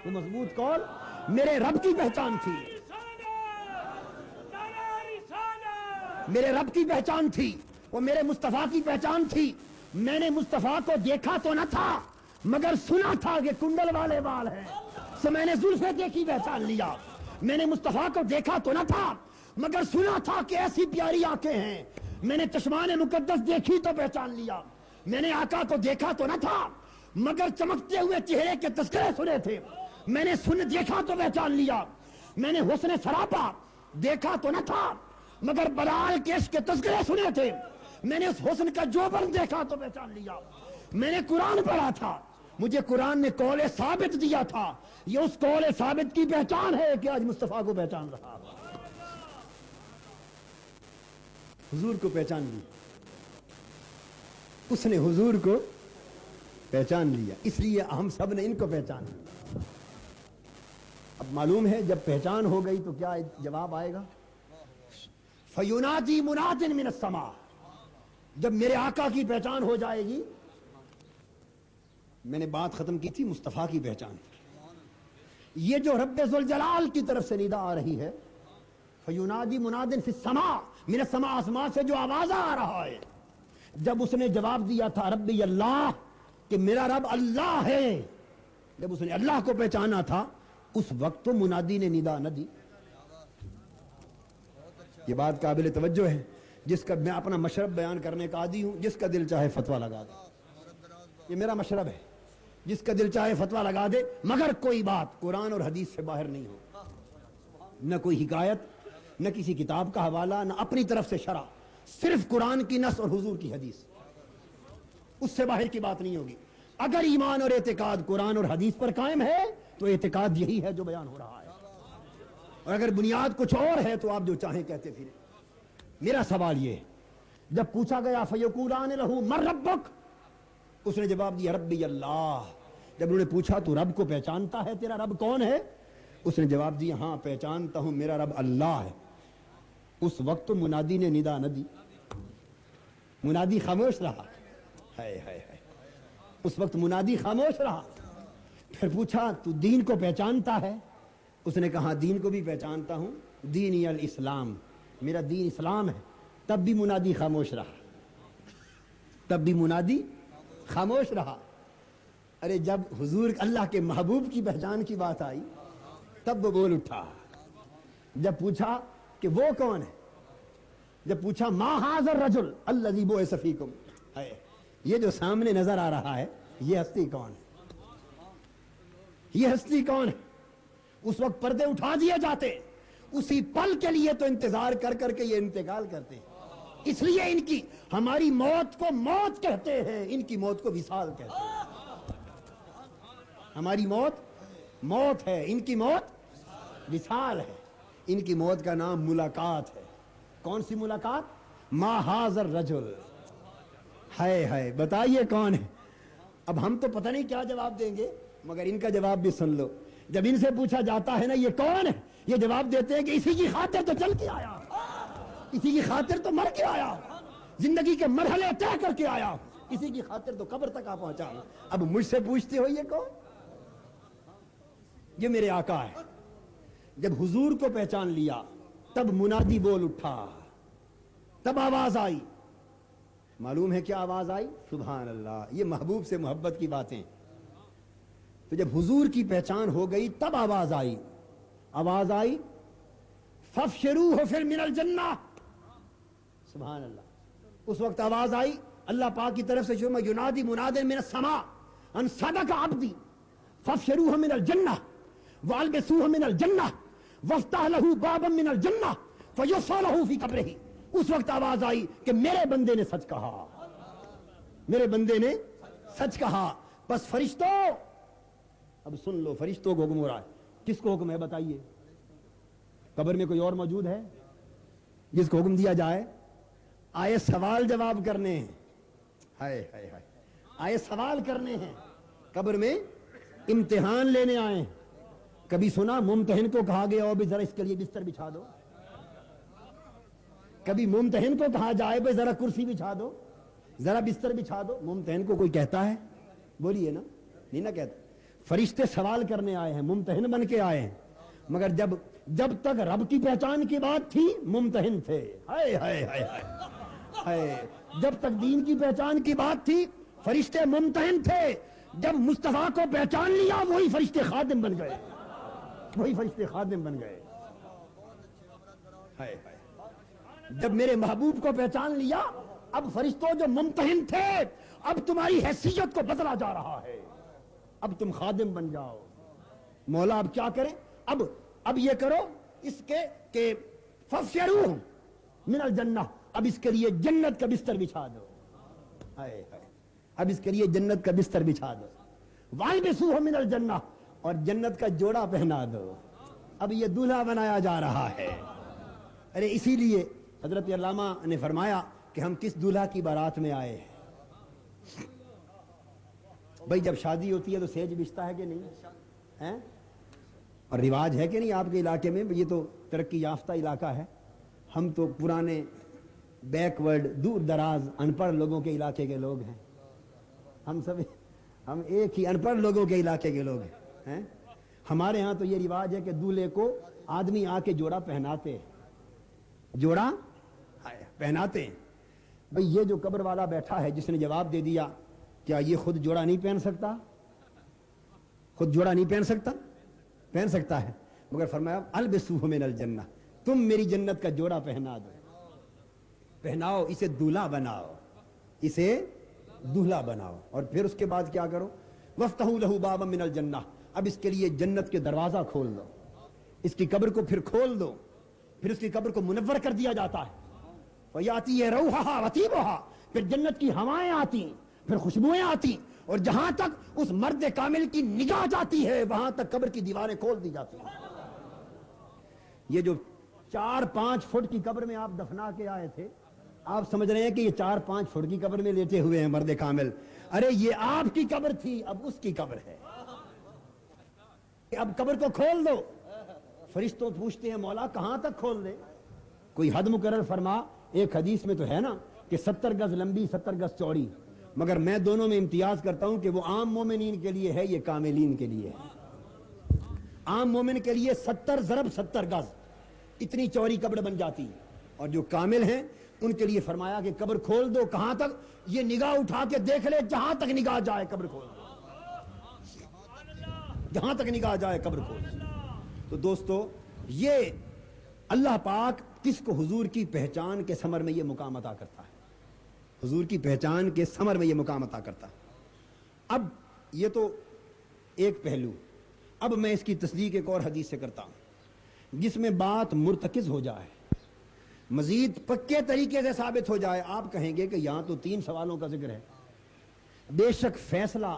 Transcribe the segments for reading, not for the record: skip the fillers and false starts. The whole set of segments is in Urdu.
وہ مضبوط قول میرے رب کی پہچان تھی، میرے رب کی پہچان تھی، وہ میرے مصطفیٰ کی پہچان تھی۔ میں نے مصطفیٰ کو دیکھا تو نہ تھا مگر سنا تھا کہ کنڈل والے بال ہیں، سو میں نے زلفیں دیکھی پہچان لیا۔ میں نے مصطفیٰ کو دیکھا تو نہ تھا مگر سنا تھا کہ ایسی پیاری آنکھیں ہیں، میں نے چشمان مقدس دیکھی تو پہچان لیا۔ میں نے آقا کو دیکھا تو نہ تھا مگر چمکتے ہوئے چہرے کے تذکرے سنے تھے، میں نے دیکھا تو پہچان لیا۔ میں نے حسن سراپا دیکھا تو نہ تھا مگر بلال کے عشق کے تذکرے سنے تھے، میں نے اس حسن کا جوبن دیکھا تو پہچان لیا۔ میں نے قرآن پڑھا تھا، مجھے قرآن نے قول ثابت دیا تھا، یہ اس قول ثابت کی پہچان ہے کہ آج مصطفیٰ کو پہچان رہا، حضور کو پہچان لی، اس نے حضور کو پہچان لیا، اس لیے ہم سب نے ان کو پہچان لیا۔ اب معلوم ہے جب پہچان ہو گئی تو کیا جواب آئے گا؟ فَيُنَادِي مُنَادٍ مِّنَ السَّمَاءِ، جب میرے آقا کی پہچان ہو جائے گی، میں نے بات ختم کی تھی مصطفیٰ کی پہچان، یہ جو رب ذوالجلال کی طرف سے ندا آ رہی ہے، فَيُنَادِي مُنَادٍ فِي السَّمَاءِ، مِنَ السَّمَاء، آسمان سے جو آواز آ رہا ہے، جب اس نے جواب دیا تھا ربی اللہ کہ میرا رب اللہ ہے، جب اس نے اللہ کو پہچانا تھا اس وقت تو منادی نے ندا نہ دی۔ یہ بات قابل توجہ ہے، جس کا میں اپنا مشرب بیان کرنے کا عادی ہوں، جس کا دل چاہے فتویٰ لگا دے، یہ میرا مشرب ہے، جس کا دل چاہے فتویٰ لگا دے، مگر کوئی بات قرآن اور حدیث سے باہر نہیں ہو، نہ کوئی حکایت، نہ کسی کتاب کا حوالہ، نہ اپنی طرف سے شرح، صرف قرآن کی نص اور حضور کی حدیث، اس سے باہر کی بات نہیں ہوگی۔ اگر ایمان اور اعتقاد قرآن اور حدیث پر قائم ہے تو اعتقاد یہی ہے جو بیان ہو رہا ہے، اور اگر بنیاد کچھ اور ہے تو آپ جو چاہیں کہتے پھریں۔ میرا سوال یہ ہے، جب پوچھا گیا فَيَقُولَانِ لَهُ مَن رَبُّكَ، اس نے جواب دیا ربی اللہ۔ جب انہوں نے پوچھا تو رب کو پہچانتا ہے، تیرا رب کون ہے؟ اس نے جواب دیا ہاں پہچانتا ہوں، میرا رب اللہ ہے۔ اس وقت تو منادی نے ندا نہ دی، منادی خاموش رہا، اس وقت منادی خاموش رہا۔ پھر پوچھا تو دین کو پہچانتا ہے؟ اس نے کہا دین کو بھی پہچانتا ہوں، دینی الاسلام، میرا دین اسلام ہے۔ تب بھی منادی خاموش رہا، تب بھی منادی خاموش رہا۔ ارے جب حضور اللہ کے محبوب کی پہچان کی بات آئی تب وہ بول اٹھا۔ جب پوچھا کہ وہ کون ہے، جب پوچھا ما ھذا الرجل الذی بعث فیکم، یہ جو سامنے نظر آ رہا ہے یہ ہستی کون ہے، یہ ہستی کون ہے، اس وقت پردے اٹھا دیے جاتے، اسی پل کے لیے تو انتظار کر کر کے یہ انتقال کرتے ہیں، اس لیے ان کی ہماری موت کو موت کہتے ہیں، ان کی موت کو وصال کہتے ہیں۔ ہماری موت موت ہے، ان کی موت وصال ہے، ان کی موت کا نام ملاقات ہے۔ کون سی ملاقات؟ ما ھذا الرجل، ہے بتائیے کون ہے؟ اب ہم تو پتہ نہیں کیا جواب دیں گے، مگر ان کا جواب بھی سن لو۔ جب ان سے پوچھا جاتا ہے نا یہ کون ہے، یہ جواب دیتے ہیں کہ اسی کی خاطر تو چل کے آیا، اسی کی خاطر تو مر کے آیا، زندگی کے مرحلے طے کر کے آیا، اسی کی خاطر تو قبر تک آ پہنچا۔ اب مجھ سے پوچھتے ہو یہ کون؟ یہ میرے آقا ہے۔ جب حضور کو پہچان لیا تب منادی بول اٹھا، تب آواز آئی۔ معلوم ہے کیا آواز آئی؟ سبحان اللہ، یہ محبوب سے محبت کی باتیں۔ تو جب حضور کی پہچان ہو گئی تب آواز آئی، آواز آئی فَافْشِرُوهُ فِي مِنَ الْجَنَّةِ، سبحان اللہ۔ اس وقت آواز آئی اللہ پاک کی طرف سے، شروع میں يُنَادِي مُنَادٍ مِنَ السَّمَاءِ أَنْ صَدَقَ عَبْدِي فَافْشِرُوهُ مِنَ الْجَنَّةِ وَأَلْبِسُوهُ مِنَ الْجَنَّةِ وَافْتَحْ لَهُ بَابًا مِنَ الْجَنَّةِ فَيُحْصَى لَهُ فِي قَبْرِهِ۔ اس وقت آواز آئی کہ میرے بندے نے سچ کہا، میرے بندے نے سچ کہا۔ بس فرشتوں، اب سن لو، فرشتوں کو حکم ہو رہا ہے۔ کس کو حکم ہے بتائیے؟ قبر میں کوئی اور موجود ہے جس کو حکم دیا جائے؟ آئے سوال جواب کرنے ہیں، آئے سوال کرنے ہیں، قبر میں امتحان لینے آئے ہیں۔ کبھی سنا ممتحن کو کہا گیا ہو بھی ذرا اس کے لیے بستر بچھا دو؟ کبھی ممتحن کو کہا جائے بھائی ذرا کرسی بچھا دو، ذرا بستر بچھا دو؟ ممتحن کو کوئی کہتا ہے؟ بولیے نا، نہیں نہ کہتا۔ فرشتے سوال کرنے آئے ہیں, ممتحن بن کے آئے ہیں, مگر جب تک رب کی پہچان کی بات تھی ممتحن تھے. ہائے ہائے ہائے ہائے, جب تک دین کی پہچان کی بات تھی فرشتے ممتحن تھے, جب مصطفیٰ کو پہچان لیا وہی فرشتے خادم بن گئے, وہی فرشتے خادم بن گئے. ہائے ہائے, جب میرے محبوب کو پہچان لیا اب فرشتوں جو ممتحن تھے اب تمہاری حیثیت کو بدلا جا رہا ہے, اب تم خادم بن جاؤ. مولا اب کیا کریں, اب یہ کرو اس کے کہ فَفْشَرُوهُ مِنَ الْجَنَّةِ, اب اس کے لیے جنت کا بستر بچھا دو. ہائے ہائے, اب اس کے لیے جنت کا بستر بچھا دو. وَالْبِسُوهُ مِنَ الْجَنَّةِ, اور جنت کا جوڑا پہنا دو. اب یہ دولہا بنایا جا رہا ہے. ارے اسی لیے حضرت علامہ نے فرمایا کہ ہم کس دولہا کی بارات میں آئے ہیں. بھائی جب شادی ہوتی ہے تو سیج بچتا ہے کہ نہیں, اور رواج ہے کہ نہیں آپ کے علاقے میں؟ یہ تو ترقی یافتہ علاقہ ہے, ہم تو پرانے بیک ورڈ دور دراز ان پڑھ لوگوں کے علاقے کے لوگ ہیں. ہم ایک ہی ان پڑھ لوگوں کے علاقے کے لوگ ہیں. ہمارے ہاں تو یہ رواج ہے کہ دولہے کو آدمی آ کے جوڑا پہناتے ہیں, جوڑا پہناتے ہیں. بھئی یہ جو قبر والا بیٹھا ہے جس نے جواب دے دیا کیا یہ خود جوڑا نہیں پہن سکتا؟ خود جوڑا نہیں پہن سکتا؟ پہن سکتا ہے, مگر فرمایا البسوہ من الجنہ, تم میری جنت کا جوڑا پہنا دو, پہناؤ, اسے دولہا بناؤ, اسے دولہا بناؤ. اور پھر اس کے بعد کیا کرو, وَافْتَحُوا لَهُ بَابًا مِنَ الْجَنَّةِ, اب اس کے لیے جنت کے دروازہ کھول دو, اس کی قبر کو پھر کھول دو, پھر اس کی قبر کو منور کر دیا جاتا ہے. وَيَأْتِيَ رَوْحَهَا وَطِيبُهَا, پھر جنت کی ہوائیں آتی, پھر خوشبوئیں آتی, اور جہاں تک اس مرد کامل کی نگاہ جاتی ہے وہاں تک قبر کی دیواریں کھول دی جاتی ہیں. یہ جو 4-5 فٹ کی قبر میں آپ دفنا کے آئے تھے, آپ سمجھ رہے ہیں کہ یہ 4-5 فٹ کی قبر میں لیٹے ہوئے ہیں مرد کامل. ارے یہ آپ کی قبر تھی, اب اس کی قبر ہے. اب قبر کو کھول دو. فرشتوں پوچھتے ہیں مولا کہاں تک کھول دے؟ کوئی حد مقرر فرما. ایک حدیث میں تو ہے نا کہ 70 گز لمبی 70 گز چوڑی, مگر میں دونوں میں امتیاز کرتا ہوں کہ وہ عام مومنین کے لیے ہے, یہ کاملین کے لیے ہے. عام مومن کے لیے 70 ضرب 70 گز اتنی چوڑی قبر بن جاتی, اور جو کامل ہیں ان کے لیے فرمایا کہ قبر کھول دو. کہاں تک؟ یہ نگاہ اٹھا کے دیکھ لے, جہاں تک نگاہ جائے قبر کھول دو, جہاں تک نگاہ جائے قبر کھول دو. تو دوستو یہ اللہ پاک کس کو حضور کی پہچان کے ثمر میں یہ مقام عطا کرتا ہے, حضور کی پہچان کے ثمر میں یہ مقام عطا کرتا ہے. اب یہ تو ایک پہلو. اب میں اس کی تصدیق ایک اور حدیث سے کرتا ہوں جس میں بات مرتکز ہو جائے, مزید پکے طریقے سے ثابت ہو جائے. آپ کہیں گے کہ یہاں تو 3 سوالوں کا ذکر ہے. بے شک فیصلہ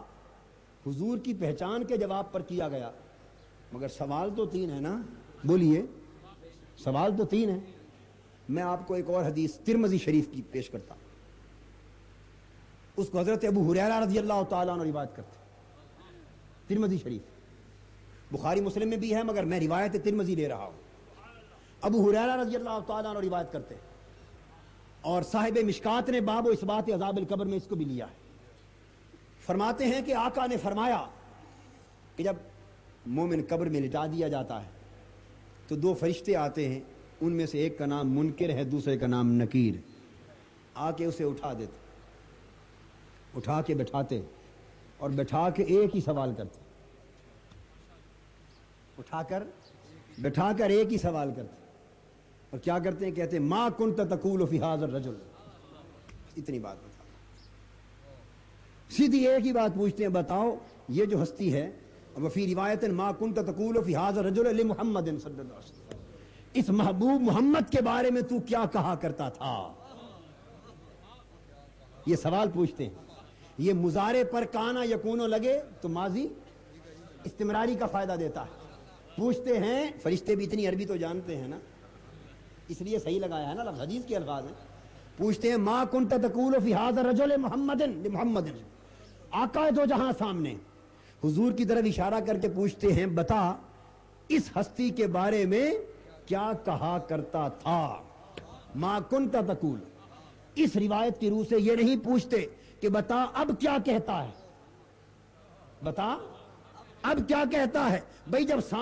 حضور کی پہچان کے جواب پر کیا گیا, مگر سوال تو 3 ہے نا. بولیے, سوال تو 3 ہے. میں آپ کو ایک اور حدیث ترمذی شریف کی پیش کرتا ہوں. اس کو حضرت ابو ہریرہ رضی اللہ تعالیٰ عنہ روایت کرتے. ترمذی شریف, بخاری مسلم میں بھی ہے مگر میں روایت ترمذی لے رہا ہوں. ابو ہریرہ رضی اللہ تعالیٰ عنہ روایت کرتے, اور صاحب مشکات نے باب و اثبات عذاب القبر میں اس کو بھی لیا ہے. فرماتے ہیں کہ آقا نے فرمایا کہ جب مومن قبر میں لٹا دیا جاتا ہے تو 2 فرشتے آتے ہیں, ان میں سے ایک کا نام منکر ہے, دوسرے کا نام نکیر. آ کے اسے اٹھا دیتے, اٹھا کے بٹھاتے, اور بٹھا کے ایک ہی سوال کرتے, بٹھا کر ایک ہی سوال کرتے. اور کیا کرتے ہیں؟ کہتے ہیں ما کنت تقول فی ھذا الرجل, اتنی بات بتا. سیدھی ایک ہی بات پوچھتے ہیں, بتاؤ یہ جو ہستی ہے, وفی روایت ما کنت تقول فی ھذا الرجل لمحمد صلی اللہ علیہ وسلم, اس محبوب محمد کے بارے میں تو کیا کہا کرتا تھا؟ یہ سوال پوچھتے ہیں. یہ مضارع پر کانا یکونو لگے تو ماضی استمراری کا فائدہ دیتا ہے. پوچھتے ہیں, فرشتے بھی اتنی عربی تو جانتے ہیں نا, اس لیے صحیح لگایا ہے نا, لفظ حدیث کے الفاظ ہیں. پوچھتے ہیں ما کنت تقول فی ھذا الرجل محمد لمحمد, آقا دو جہاں سامنے حضور کی طرف اشارہ کر کے پوچھتے ہیں بتا اس ہستی کے بارے میں کیا کہا کرتا تھا. ما کنت تقول, اس روایت کی روح سے یہ نہیں پوچھتے کہ بتا اب کیا کہتا ہے, بتا اب کیا کہتا ہے بھائی؟ جب